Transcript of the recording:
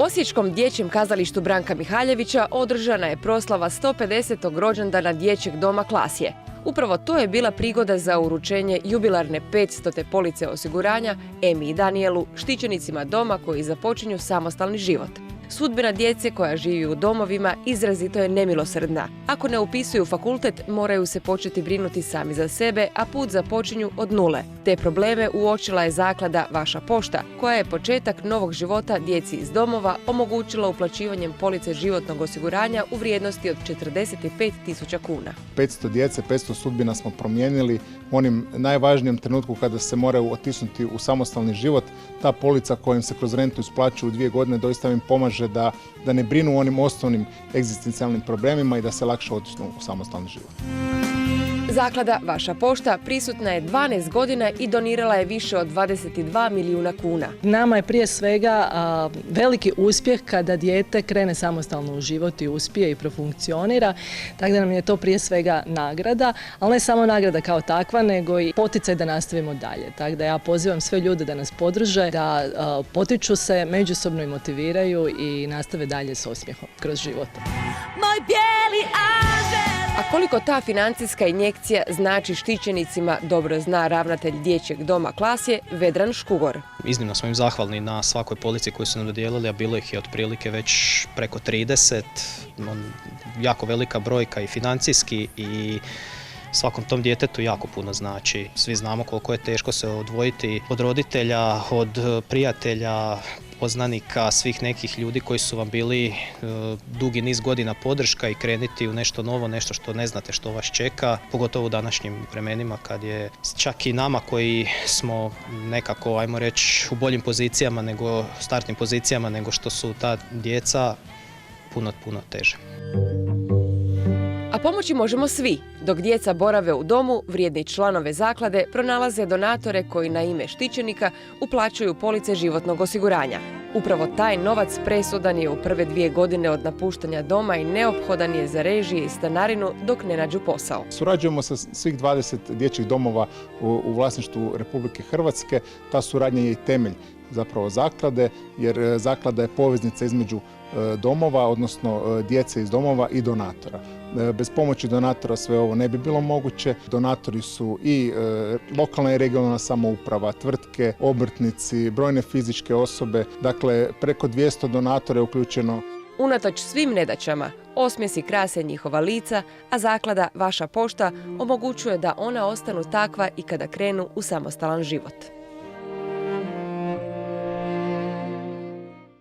Osječkom dječjem kazalištu Branka Mihaljevića održana je proslava 150. rođendana Dječjeg doma Klasje. Upravo to je bila prigoda za uručenje jubilarne 500. police osiguranja Emi i Danijelu, štićenicima doma koji započinju samostalni život. Sudbina djece koja živi u domovima izrazito je nemilosrdna. Ako ne upisuju fakultet, moraju se početi brinuti sami za sebe, a put započinju od nule. Te probleme uočila je zaklada Vaša pošta, koja je početak novog života djeci iz domova omogućila uplaćivanjem police životnog osiguranja u vrijednosti od 45.000 kuna. 500 djece, 500 sudbina smo promijenili u onim najvažnijem trenutku kada se moraju otisnuti u samostalni život. Ta polica kojim se kroz rentu isplaćuju 2 godine doista im pomaže da ne brinu o onim osnovnim egzistencijalnim problemima i da se lakše otisnu u samostalni život. Zaklada Vaša pošta prisutna je 12 godina i donirala je više od 22 milijuna kuna. Nama je prije svega veliki uspjeh kada dijete krene samostalno u život i uspije i profunkcionira, tako da nam je to prije svega nagrada, ali ne samo nagrada kao takva, nego i poticaj da nastavimo dalje. Tako da ja pozivam sve ljude da nas podrže, da potiču se, međusobno i motiviraju i nastave dalje s osmijehom kroz život. Moj bijeli anđel. A koliko ta financijska injekcija znači štićenicima, dobro zna ravnatelj Dječjeg doma Klasje Vedran Škugor. Iznimno smo im zahvalni na svakoj polici koju su nam dodijelili, a bilo ih je otprilike već preko 30. Jako velika brojka i financijski i svakom tom djetetu jako puno znači. Svi znamo koliko je teško se odvojiti od roditelja, od prijatelja, poznanika, svih nekih ljudi koji su vam bili dugi niz godina podrška i krenuti u nešto novo, nešto što ne znate što vas čeka, pogotovo u današnjim vremenima kad je čak i nama koji smo nekako, ajmo reći, u boljim pozicijama nego startnim pozicijama nego što su ta djeca, puno teže. A pomoći možemo svi. Dok djeca borave u domu, vrijedni članove zaklade pronalaze donatore koji na ime štićenika uplaćuju police životnog osiguranja. Upravo taj novac presudan je u prve 2 godine od napuštanja doma i neophodan je za režije i stanarinu dok ne nađu posao. Surađujemo sa svih 20 dječjih domova u vlasništvu Republike Hrvatske. Ta suradnja je i temelj zapravo zaklade, jer zaklada je poveznica između domova, odnosno djece iz domova i donatora. Bez pomoći donatora sve ovo ne bi bilo moguće. Donatori su i lokalna i regionalna samouprava, tvrtke, obrtnici, brojne fizičke osobe. Dakle, preko 200 donatora je uključeno. Unatoč svim nedaćama, osmjesi krase njihova lica, a zaklada Vaša pošta omogućuje da ona ostanu takva i kada krenu u samostalan život.